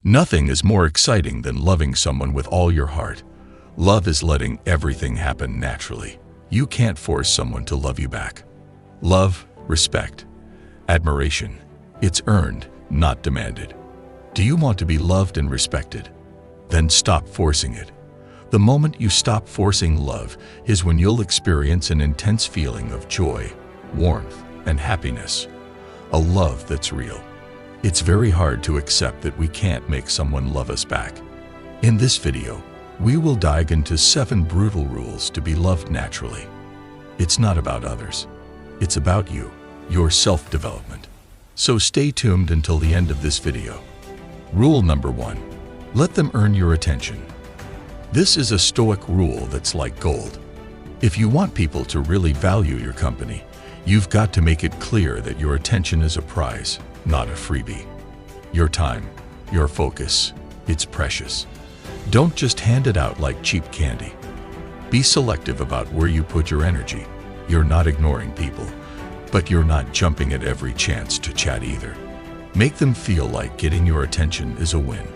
Nothing is more exciting than loving someone with all your heart. Love is letting everything happen naturally. You can't force someone to love you back. Love, respect, admiration. It's earned, not demanded. Do you want to be loved and respected? Then stop forcing it. The moment you stop forcing love is when you'll experience an intense feeling of joy, warmth, and happiness. A love that's real. It's very hard to accept that we can't make someone love us back. In this video, we will dive into 7 brutal rules to be loved naturally. It's not about others. It's about you, your self-development. So stay tuned until the end of this video. Rule number 1. Let them earn your attention. This is a Stoic rule that's like gold. If you want people to really value your company, you've got to make it clear that your attention is a prize, not a freebie. Your time, your focus, it's precious. Don't just hand it out like cheap candy. Be selective about where you put your energy. You're not ignoring people, but you're not jumping at every chance to chat either. Make them feel like getting your attention is a win.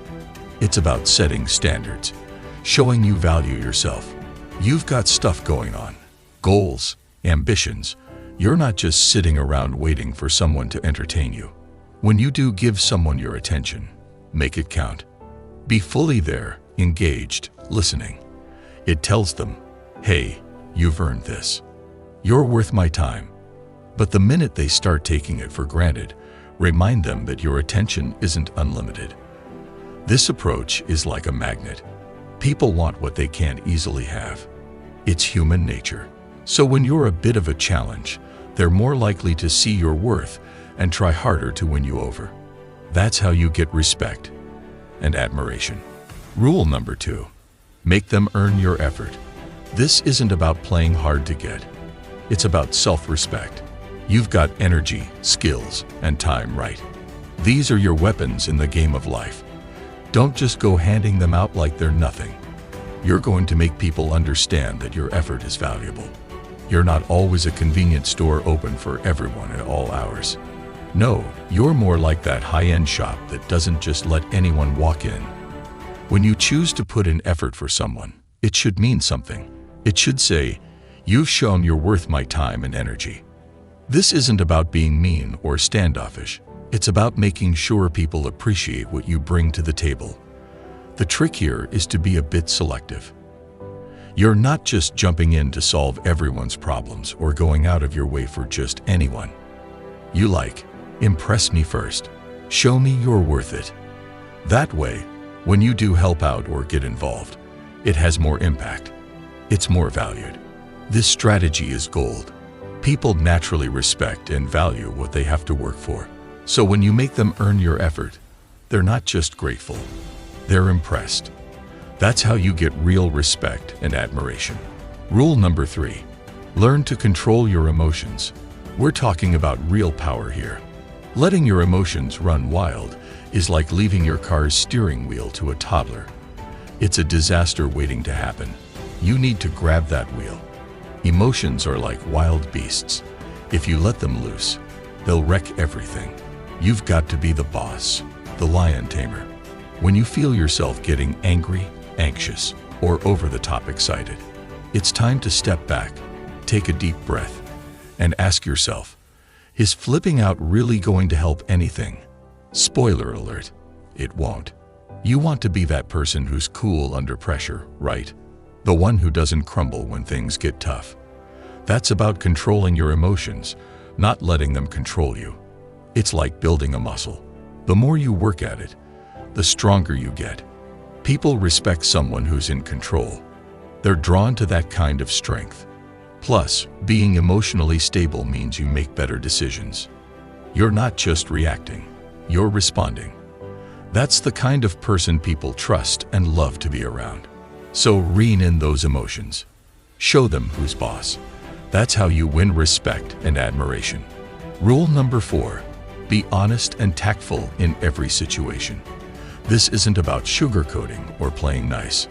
It's about setting standards, showing you value yourself. You've got stuff going on, goals, ambitions. You're not just sitting around waiting for someone to entertain you. When you do give someone your attention, make it count. Be fully there, engaged, listening. It tells them, hey, you've earned this. You're worth my time. But the minute they start taking it for granted, remind them that your attention isn't unlimited. This approach is like a magnet. People want what they can't easily have. It's human nature. So when you're a bit of a challenge, they're more likely to see your worth and try harder to win you over. That's how you get respect and admiration. Rule number 2. Make them earn your effort. This isn't about playing hard to get. It's about self-respect. You've got energy, skills, and time, right? These are your weapons in the game of life. Don't just go handing them out like they're nothing. You're going to make people understand that your effort is valuable. You're not always a convenience store open for everyone at all hours. No, you're more like that high-end shop that doesn't just let anyone walk in. When you choose to put in effort for someone, it should mean something. It should say, you've shown you're worth my time and energy. This isn't about being mean or standoffish. It's about making sure people appreciate what you bring to the table. The trick here is to be a bit selective. You're not just jumping in to solve everyone's problems or going out of your way for just anyone. You like, impress me first. Show me you're worth it. That way, when you do help out or get involved, it has more impact. It's more valued. This strategy is gold. People naturally respect and value what they have to work for. So when you make them earn your effort, they're not just grateful, they're impressed. That's how you get real respect and admiration. Rule number 3. Learn to control your emotions. We're talking about real power here. Letting your emotions run wild is like leaving your car's steering wheel to a toddler. It's a disaster waiting to happen. You need to grab that wheel. Emotions are like wild beasts. If you let them loose, they'll wreck everything. You've got to be the boss, the lion tamer. When you feel yourself getting angry, anxious, or over-the-top excited, it's time to step back, take a deep breath, and ask yourself, is flipping out really going to help anything? Spoiler alert, it won't. You want to be that person who's cool under pressure, right? The one who doesn't crumble when things get tough. That's about controlling your emotions, not letting them control you. It's like building a muscle. The more you work at it, the stronger you get. People respect someone who's in control. They're drawn to that kind of strength. Plus, being emotionally stable means you make better decisions. You're not just reacting, you're responding. That's the kind of person people trust and love to be around. So rein in those emotions. Show them who's boss. That's how you win respect and admiration. Rule number 4. Be honest and tactful in every situation. This isn't about sugarcoating or playing nice.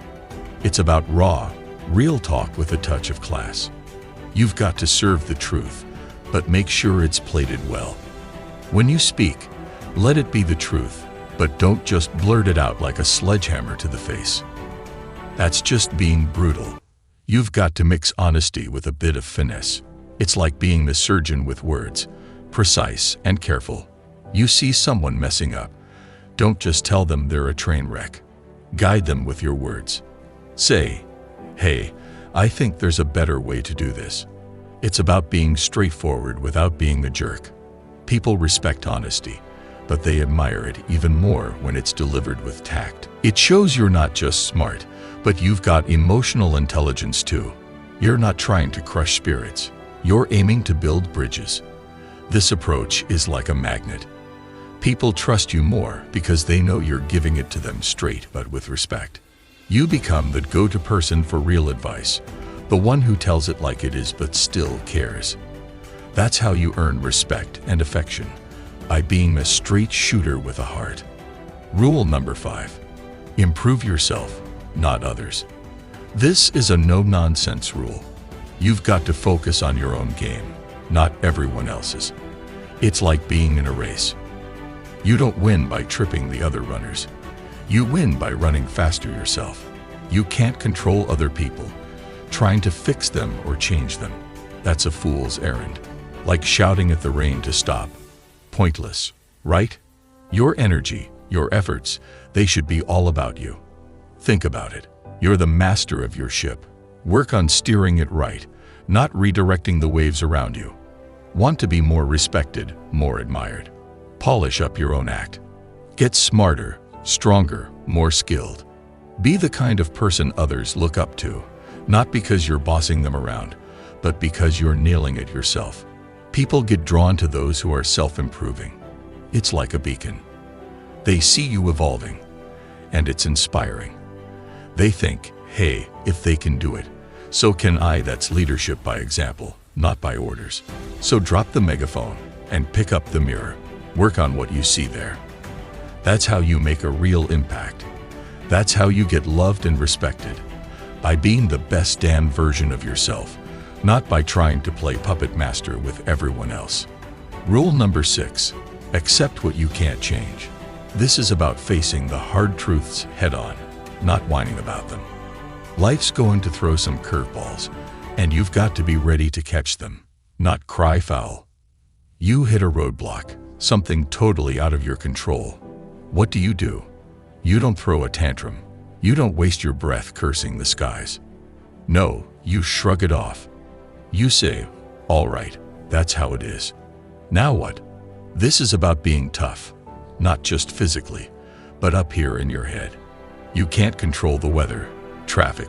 It's about raw, real talk with a touch of class. You've got to serve the truth, but make sure it's plated well. When you speak, let it be the truth, But don't just blurt it out like a sledgehammer to the face. That's just being brutal. You've got to mix honesty with a bit of finesse. It's like being the surgeon with words, precise and careful. You see someone messing up. Don't just tell them they're a train wreck. Guide them with your words. Say, "Hey, I think there's a better way to do this." It's about being straightforward without being the jerk. People respect honesty, but they admire it even more when it's delivered with tact. It shows you're not just smart, but you've got emotional intelligence too. You're not trying to crush spirits. You're aiming to build bridges. This approach is like a magnet. People trust you more because they know you're giving it to them straight but with respect. You become the go-to person for real advice, the one who tells it like it is but still cares. That's how you earn respect and affection, by being a straight shooter with a heart. Rule number 5. Improve yourself, not others. This is a no-nonsense rule. You've got to focus on your own game, not everyone else's. It's like being in a race. You don't win by tripping the other runners. You win by running faster yourself. You can't control other people, trying to fix them or change them. That's a fool's errand. Like shouting at the rain to stop. Pointless, right? Your energy, your efforts, they should be all about you. Think about it. You're the master of your ship. Work on steering it right, not redirecting the waves around you. Want to be more respected, more admired? Polish up your own act. Get smarter, stronger, more skilled. Be the kind of person others look up to, not because you're bossing them around, but because you're nailing it yourself. People get drawn to those who are self-improving. It's like a beacon. They see you evolving, and it's inspiring. They think, hey, if they can do it, so can I. That's leadership by example, not by orders. So drop the megaphone and pick up the mirror. Work on what you see there. That's how you make a real impact. That's how you get loved and respected, by being the best damn version of yourself, not by trying to play puppet master with everyone else. Rule number 6. Accept what you can't change. This is about facing the hard truths head-on, not whining about them. Life's going to throw some curveballs, and you've got to be ready to catch them, not cry foul. You hit a roadblock, something totally out of your control. What do? You don't throw a tantrum. You don't waste your breath cursing the skies. No, you shrug it off. You say, all right, that's how it is. Now what? This is about being tough, not just physically, but up here in your head. You can't control the weather, traffic,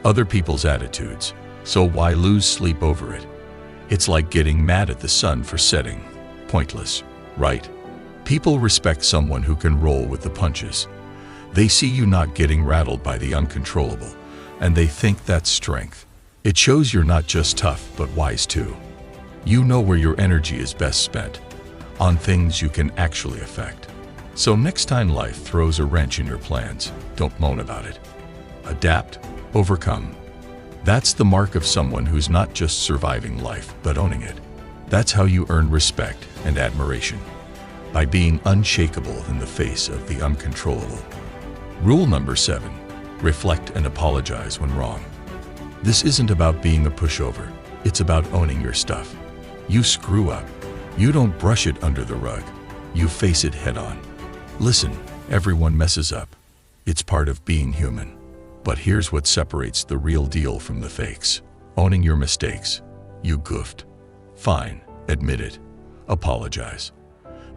other people's attitudes, so why lose sleep over it? It's like getting mad at the sun for setting. Pointless, right? People respect someone who can roll with the punches. They see you not getting rattled by the uncontrollable, and they think that's strength. It shows you're not just tough, but wise too. You know where your energy is best spent, on things you can actually affect. So next time life throws a wrench in your plans, don't moan about it. Adapt, overcome. That's the mark of someone who's not just surviving life, but owning it. That's how you earn respect and admiration, by being unshakable in the face of the uncontrollable. Rule number 7. Reflect and apologize when wrong. This isn't about being a pushover. It's about owning your stuff. You screw up. You don't brush it under the rug. You face it head on. Listen, everyone messes up. It's part of being human. But here's what separates the real deal from the fakes. Owning your mistakes. You goofed. Fine, admit it. Apologize.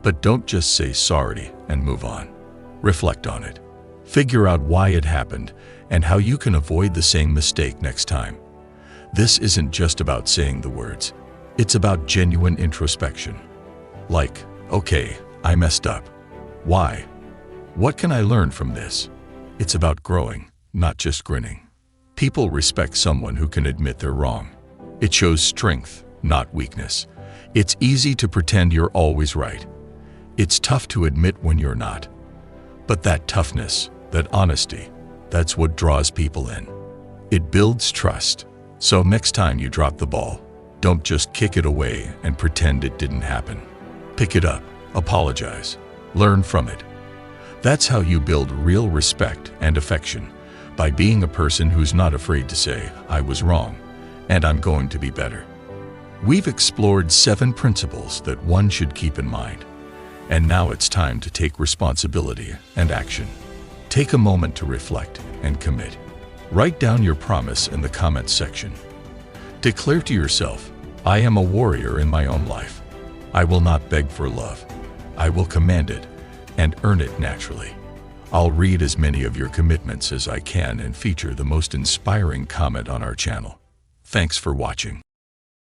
But don't just say sorry and move on. Reflect on it. Figure out why it happened and how you can avoid the same mistake next time. This isn't just about saying the words. It's about genuine introspection. Like, okay, I messed up. Why? What can I learn from this? It's about growing, not just grinning. People respect someone who can admit they're wrong. It shows strength, not weakness. It's easy to pretend you're always right. It's tough to admit when you're not. But that toughness, that honesty, that's what draws people in. It builds trust. So next time you drop the ball, don't just kick it away and pretend it didn't happen. Pick it up, apologize, learn from it. That's how you build real respect and affection, by being a person who's not afraid to say, "I was wrong, and I'm going to be better." We've explored 7 principles that one should keep in mind. And now it's time to take responsibility and action. Take a moment to reflect and commit. Write down your promise in the comments section. Declare to yourself, "I am a warrior in my own life. I will not beg for love. I will command it and earn it naturally." I'll read as many of your commitments as I can and feature the most inspiring comment on our channel. Thanks for watching.